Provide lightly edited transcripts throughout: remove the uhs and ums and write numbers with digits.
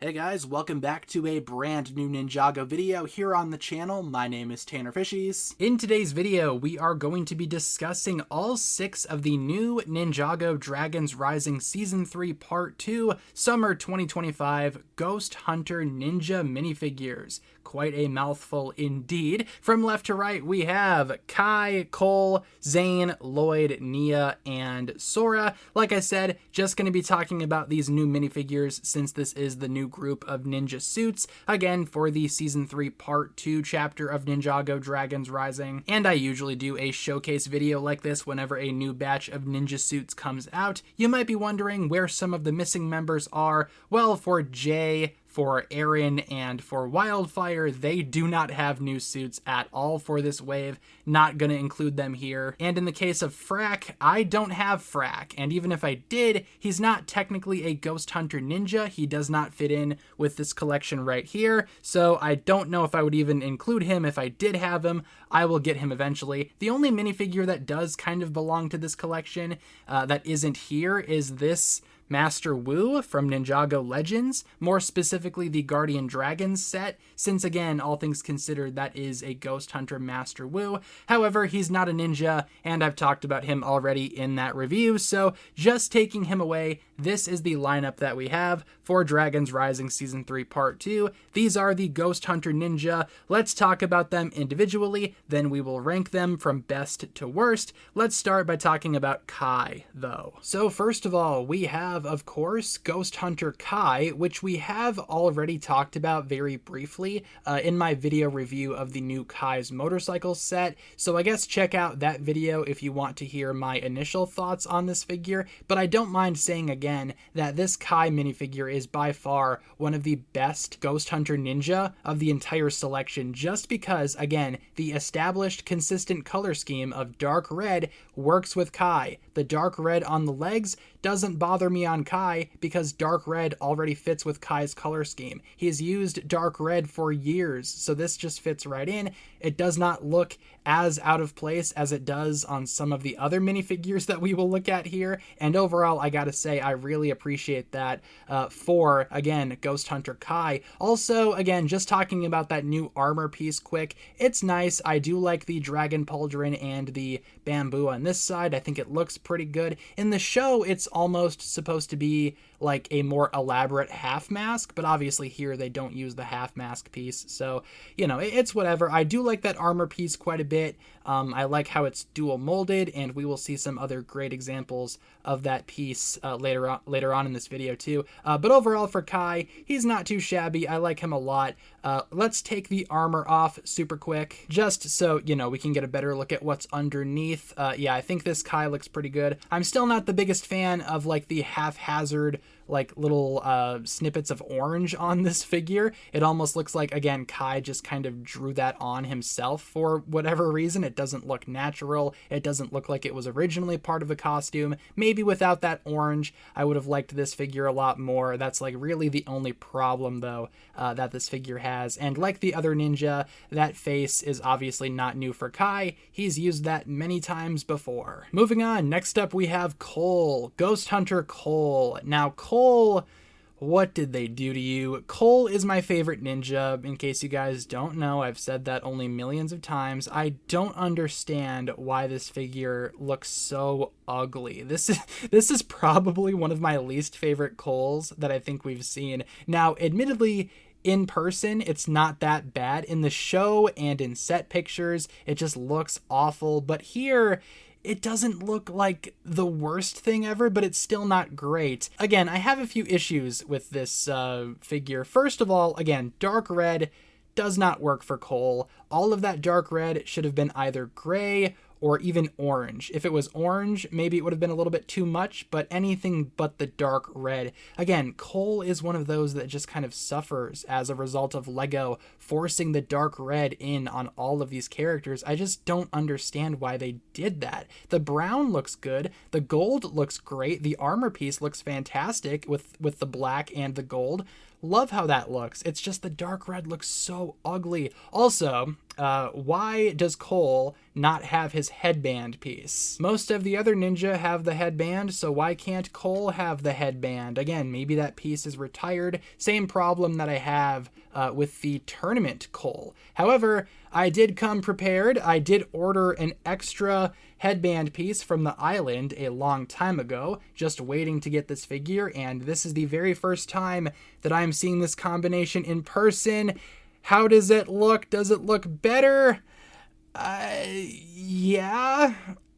Hey guys, welcome back to a brand new Ninjago video here on the channel. My name is TannerFishies. In today's video, we are going to be discussing all 6 of the new Ninjago Dragons Rising Season 3 Part 2 Summer 2025 Ghost Hunter Ninja minifigures. Quite a mouthful indeed. From left to right, we have Kai, Cole, Zane, Lloyd, Nia, and Sora. Like I said, just going to be talking about these new minifigures since this is the new group of ninja suits, again, for the Season 3 Part 2 chapter of Ninjago Dragons Rising. And I usually do a showcase video like this whenever a new batch of ninja suits comes out. You might be wondering where some of the missing members are. Well, for Jay, for Aaron, and for Wildfire, they do not have new suits at all for this wave. Not gonna include them here. And in the case of Frack, I don't have Frack, and even if I did, he's not technically a Ghost Hunter ninja. He does not fit in with this collection right here, so I don't know if I would even include him if I did have him. I will get him eventually. The only minifigure that does kind of belong to this collection that isn't here is this Master Wu from Ninjago Legends, more specifically the Guardian Dragons set, since again, all things considered, that is a Ghost Hunter Master Wu. However, he's not a ninja, and I've talked about him already in that review, so just taking him away, this is the lineup that we have for Dragons Rising Season 3 Part 2. These are the Ghost Hunter Ninja. Let's talk about them individually, then we will rank them from best to worst. Let's start by talking about Kai, though. So first of all, we have, of course, Ghost Hunter Kai, which we have already talked about very briefly in my video review of the new Kai's motorcycle set, so I guess check out that video if you want to hear my initial thoughts on this figure, but I don't mind saying again that this Kai minifigure is by far one of the best Ghost Hunter Ninja of the entire selection, just because, again, the established consistent color scheme of dark red works with Kai. The dark red on the legs doesn't bother me on Kai because dark red already fits with Kai's color scheme. He has used dark red for years, so this just fits right in. It does not look as out of place as it does on some of the other minifigures that we will look at here, and overall, I gotta say, I really appreciate that for, again, Ghost Hunter Kai. Also, again, just talking about that new armor piece quick, it's nice. I do like the dragon pauldron and the bamboo on this side. I think it looks pretty good. In the show, it's almost supposed to be like a more elaborate half mask, but obviously here they don't use the half mask piece, so, you know, it's whatever. I do like that armor piece quite a bit. I like how it's dual molded, and we will see some other great examples of that piece later on in this video too. But overall for Kai, he's not too shabby. I like him a lot. Let's take the armor off super quick, just so, you know, we can get a better look at what's underneath. Yeah, I think this Kai looks pretty good. I'm still not the biggest fan of like the haphazard like little snippets of orange on this figure. It almost looks like, again, Kai just kind of drew that on himself for whatever reason. It doesn't look natural. It doesn't look like it was originally part of the costume. Maybe without that orange, I would have liked this figure a lot more. That's like really the only problem though that this figure has. And like the other ninja, that face is obviously not new for Kai. He's used that many times before. Moving on, next up we have Cole, Ghost Hunter Cole. Now Cole, what did they do to you? Cole is my favorite ninja. In case you guys don't know, I've said that only millions of times. I don't understand why this figure looks so ugly. This is probably one of my least favorite Coles that I think we've seen. Now, admittedly, in person, it's not that bad. In the show and in set pictures, it just looks awful. But here, it doesn't look like the worst thing ever, but it's still not great. Again, I have a few issues with this figure. First of all, again, dark red does not work for Cole. All of that dark red should have been either gray or even orange. If it was orange, maybe it would have been a little bit too much, but anything but the dark red. Again, Cole is one of those that just kind of suffers as a result of LEGO forcing the dark red in on all of these characters. I just don't understand why they did that. The brown looks good, the gold looks great, the armor piece looks fantastic with the black and the gold. Love how that looks. It's just the dark red looks so ugly. Also, why does Cole not have his headband piece? Most of the other ninja have the headband, so why can't Cole have the headband? Again, maybe that piece is retired. Same problem that I have with the tournament Cole. However, I did come prepared. I did order an extra headband piece from the island a long time ago, just waiting to get this figure, and this is the very first time that I'm seeing this combination in person. How does it look? Does it look better? Yeah,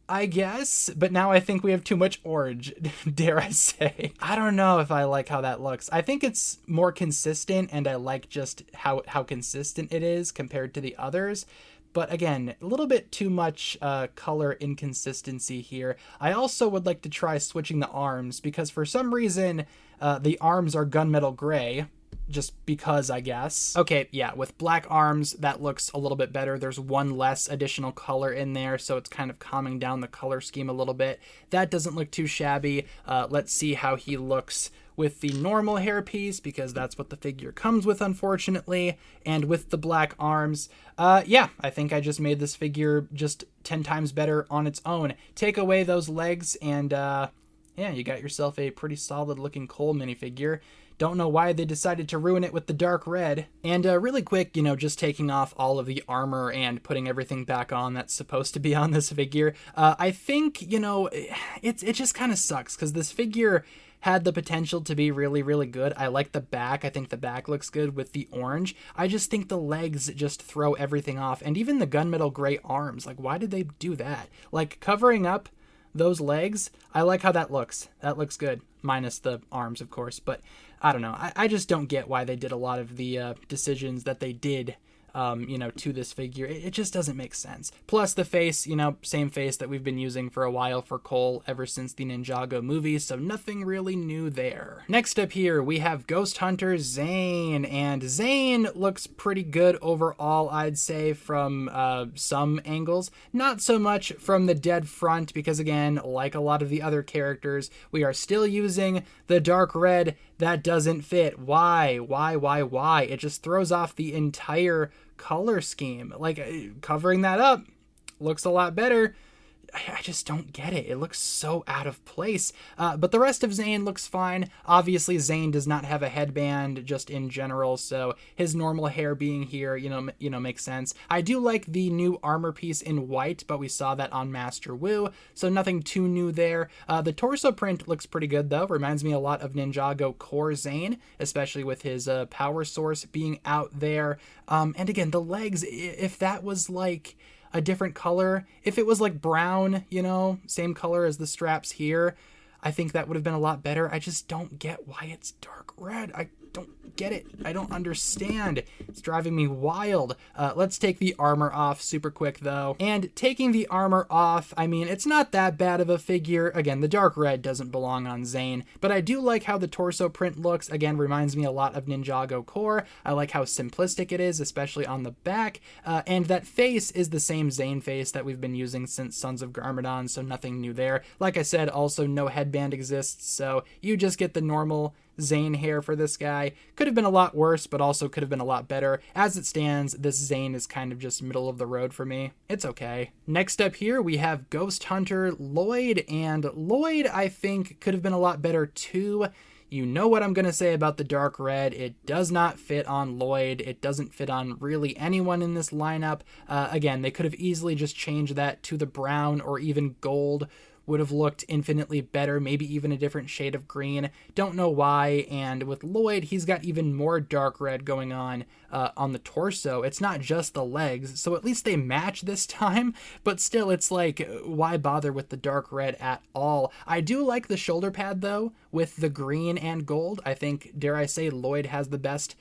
I guess, but now I think we have too much orange, dare I say. I don't know if I like how that looks. I think it's more consistent, and I like just how consistent it is compared to the others. But again, a little bit too much color inconsistency here. I also would like to try switching the arms, because for some reason the arms are gunmetal gray. Just because, I guess. Okay, yeah, with black arms, that looks a little bit better. There's one less additional color in there, so it's kind of calming down the color scheme a little bit. That doesn't look too shabby. Let's see how he looks with the normal hairpiece, because that's what the figure comes with, unfortunately, and with the black arms. Yeah, I think I just made this figure just 10 times better on its own. Take away those legs, and yeah, you got yourself a pretty solid looking Cole minifigure. Don't know why they decided to ruin it with the dark red. And really quick, just taking off all of the armor and putting everything back on that's supposed to be on this figure. I think, it just kind of sucks, because this figure had the potential to be really, really good. I like the back. I think the back looks good with the orange. I just think the legs just throw everything off. And even the gunmetal gray arms, like, why did they do that? Like, covering up those legs, I like how that looks. That looks good, minus the arms, of course. But I don't know. I just don't get why they did a lot of the decisions that they did, to this figure. It just doesn't make sense. Plus the face, same face that we've been using for a while for Cole ever since the Ninjago movie, so nothing really new there. Next up here, we have Ghost Hunter Zane, and Zane looks pretty good overall, I'd say, from some angles. Not so much from the dead front, because again, like a lot of the other characters, we are still using the dark red. That doesn't fit. Why? It just throws off the entire color scheme. Like, covering that up looks a lot better. I just don't get it. It looks so out of place. But the rest of Zane looks fine. Obviously, Zane does not have a headband just in general, so his normal hair being here, makes sense. I do like the new armor piece in white, but we saw that on Master Wu, so nothing too new there. The torso print looks pretty good, though. Reminds me a lot of Ninjago Core Zane, especially with his power source being out there. And again, the legs, if that was like a different color, if it was like brown, same color as the straps here, I think that would have been a lot better. I just don't get why it's dark red. I don't get it. I don't understand. It's driving me wild. Let's take the armor off super quick, though. And taking the armor off, I mean, it's not that bad of a figure. Again, the dark red doesn't belong on Zane, but I do like how the torso print looks. Again, reminds me a lot of Ninjago Core. I like how simplistic it is, especially on the back. And that face is the same Zane face that we've been using since Sons of Garmadon, so nothing new there. Like I said, also no headband exists, so you just get the normal Zane hair for this guy. Could have been a lot worse, but also could have been a lot better. As it stands, this Zane is kind of just middle of the road for me. It's okay. Next up here, we have Ghost Hunter Lloyd, and Lloyd, I think, could have been a lot better too. You know what I'm going to say about the dark red. It does not fit on Lloyd. It doesn't fit on really anyone in this lineup. Again, they could have easily just changed that to the brown or even gold. Would have looked infinitely better, maybe even a different shade of green. Don't know why. And with Lloyd, he's got even more dark red going on the torso. It's not just the legs, so at least they match this time, but still, it's like, why bother with the dark red at all? I do like the shoulder pad, though, with the green and gold. I think, dare I say, Lloyd has the best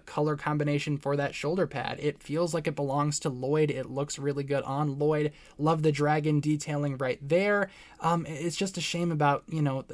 color combination for that shoulder pad. It feels like it belongs to Lloyd. It looks really good on Lloyd. Love the dragon detailing right there. It's just a shame about, you know,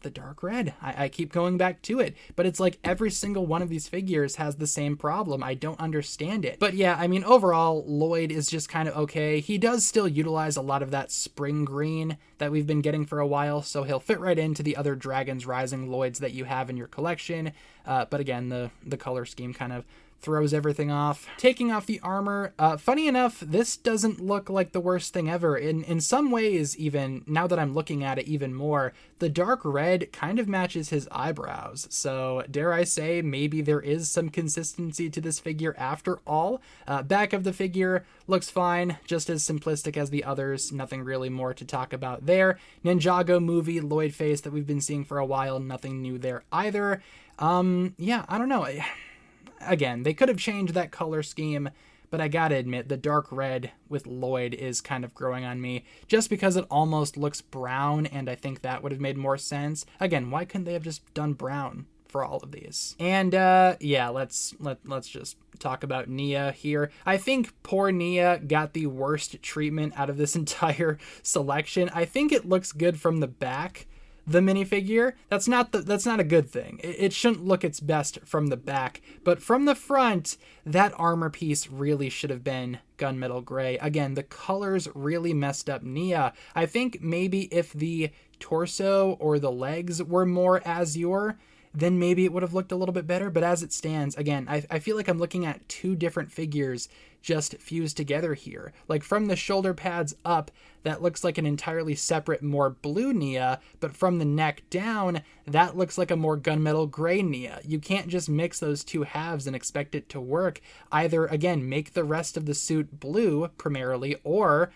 the dark red. I keep going back to it, but it's like every single one of these figures has the same problem. I don't understand it. But yeah, I mean, overall, Lloyd is just kind of okay. He does still utilize a lot of that spring green that we've been getting for a while, so he'll fit right into the other Dragons Rising Lloyds that you have in your collection. But again, the color scheme kind of throws everything off. Taking off the armor, funny enough, this doesn't look like the worst thing ever. In some ways, even now that I'm looking at it even more, the dark red kind of matches his eyebrows. So dare I say, maybe there is some consistency to this figure after all. Back of the figure looks fine, just as simplistic as the others. Nothing really more to talk about there. Ninjago movie Lloyd face that we've been seeing for a while. Nothing new there either. Yeah, I don't know. Again, they could have changed that color scheme, but I gotta admit, the dark red with Lloyd is kind of growing on me, just because it almost looks brown, and I think that would have made more sense. Again, why couldn't they have just done brown for all of these? And yeah, let's just talk about Nia here. I think poor Nia got the worst treatment out of this entire selection. I think it looks good from the back, the minifigure. That's not a good thing. It shouldn't look its best from the back, but from the front, that armor piece really should have been gunmetal gray. Again, the colors really messed up Nia. I think maybe if the torso or the legs were more azure, then maybe it would have looked a little bit better. But as it stands, again, I feel like I'm looking at two different figures just fused together here. Like from the shoulder pads up, that looks like an entirely separate, more blue Nia, but from the neck down, that looks like a more gunmetal gray Nia. You can't just mix those two halves and expect it to work. Either, again, make the rest of the suit blue primarily, or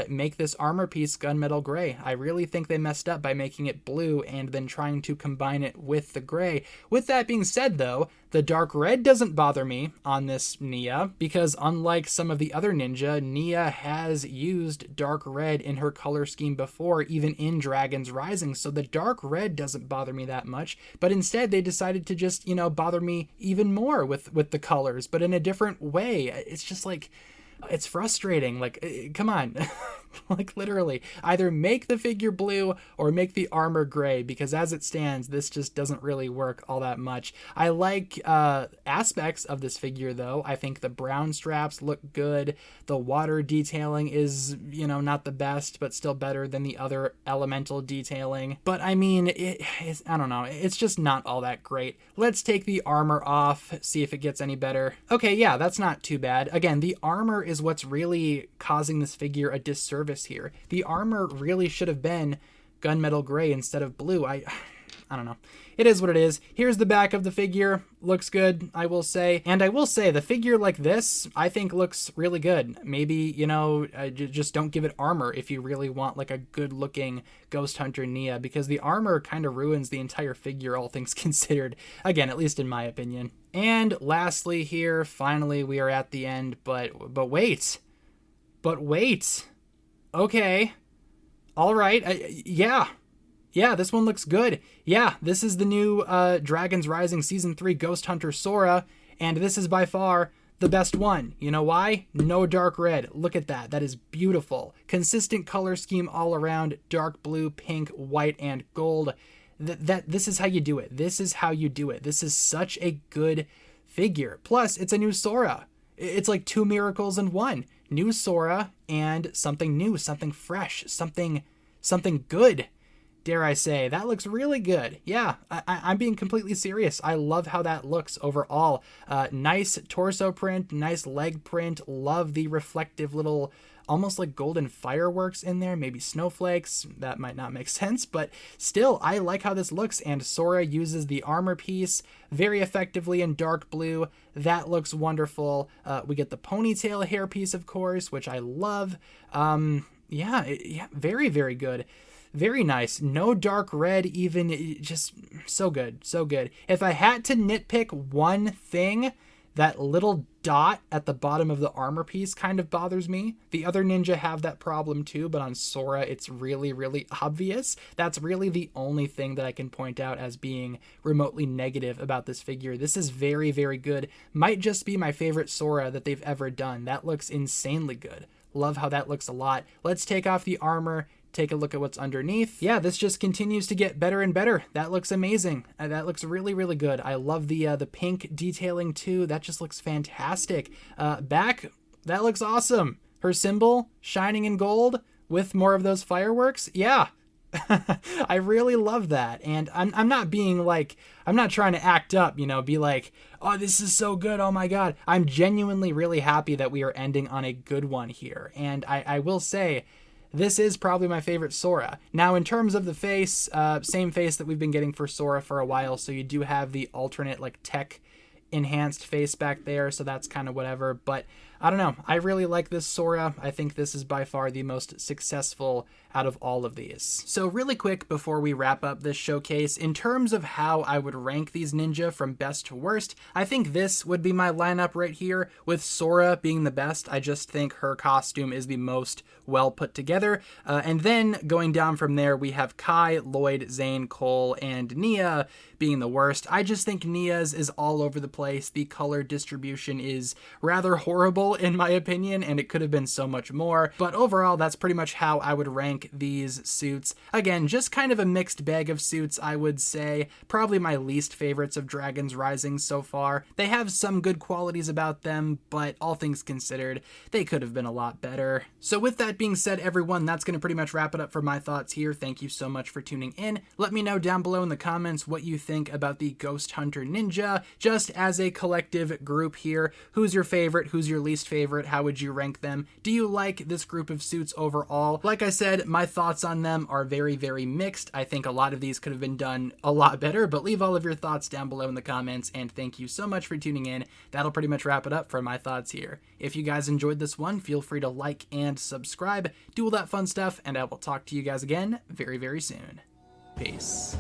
make this armor piece gunmetal gray. I really think they messed up by making it blue and then trying to combine it with the gray. With that being said, though, the dark red doesn't bother me on this Nia, because unlike some of the other ninja, Nia has used dark red in her color scheme before, even in Dragons Rising, so the dark red doesn't bother me that much, but instead they decided to just, you know, bother me even more with the colors, but in a different way. It's just like, it's frustrating. Like, come on. Like, literally, either make the figure blue or make the armor gray, because as it stands, this just doesn't really work all that much. I like aspects of this figure, though. I think the brown straps look good. The water detailing is, you know, not the best, but still better than the other elemental detailing. But I mean, I don't know. It's just not all that great. Let's take the armor off, see if it gets any better. Okay, yeah, that's not too bad. Again, the armor is what's really causing this figure a disservice here. The armor really should have been gunmetal gray instead of blue. I don't know. It is what it is. Here's the back of the figure. Looks good, I will say. And I will say, the figure like this, I think looks really good. Maybe, you know, just don't give it armor if you really want like a good looking Ghost Hunter Nia, because the armor kind of ruins the entire figure, all things considered. Again, at least in my opinion. And lastly here, finally we are at the end, but wait. Okay. All right. Yeah, this one looks good. Yeah, this is the new Dragons Rising Season 3 Ghost Hunter Sora, and this is by far the best one. You know why? No dark red. Look at that. That is beautiful. Consistent color scheme all around. Dark blue, pink, white, and gold. This is how you do it. This is how you do it. This is such a good figure. Plus, it's a new Sora. It's like two miracles in one. New Sora and something new, something fresh, something good, dare I say. That looks really good. Yeah, I'm being completely serious. I love how that looks overall. Nice torso print, nice leg print. Love the reflective little, almost like golden fireworks in there, maybe snowflakes. That might not make sense, but still, I like how this looks, and Sora uses the armor piece very effectively in dark blue. That looks wonderful. We get the ponytail hairpiece, of course, which I love. Yeah, very, very good. Very nice. No dark red even. Just so good. So good. If I had to nitpick one thing, that little dot at the bottom of the armor piece kind of bothers me. The other ninja have that problem too, but on Sora, it's really, really obvious. That's really the only thing that I can point out as being remotely negative about this figure. This is very, very good. Might just be my favorite Sora that they've ever done. That looks insanely good. Love how that looks a lot. Let's take off the armor, take a look at what's underneath. Yeah, this just continues to get better and better. That looks amazing. That looks really, really good. I love the pink detailing too. That just looks fantastic. Back, that looks awesome. Her symbol shining in gold with more of those fireworks. Yeah. I really love that. And I'm not being like, I'm not trying to act up, you know, be like, oh, this is so good. Oh my God. I'm genuinely really happy that we are ending on a good one here. And I will say, this is probably my favorite Sora. Now, in terms of the face, same face that we've been getting for Sora for a while. So you do have the alternate like tech enhanced face back there. So that's kind of whatever. But I don't know. I really like this Sora. I think this is by far the most successful out of all of these. So really quick before we wrap up this showcase, in terms of how I would rank these ninja from best to worst, I think this would be my lineup right here, with Sora being the best. I just think her costume is the most well put together. And then going down from there, we have Kai, Lloyd, Zane, Cole, and Nia being the worst. I just think Nia's is all over the place. The color distribution is rather horrible in my opinion, and it could have been so much more. But overall, that's pretty much how I would rank these suits. Again, just kind of a mixed bag of suits, I would say. Probably my least favorites of Dragons Rising so far. They have some good qualities about them, but all things considered, they could have been a lot better. So with that being said, everyone, that's going to pretty much wrap it up for my thoughts here. Thank you so much for tuning in. Let me know down below in the comments what you think about the Ghost Hunter Ninja, just as a collective group here. Who's your favorite? Who's your least favorite? How would you rank them? Do you like this group of suits overall? Like I said, my thoughts on them are very, very mixed. I think a lot of these could have been done a lot better, but leave all of your thoughts down below in the comments, and thank you so much for tuning in. That'll pretty much wrap it up for my thoughts here. If you guys enjoyed this one, feel free to like and subscribe, do all that fun stuff, and I will talk to you guys again very, very soon. Peace.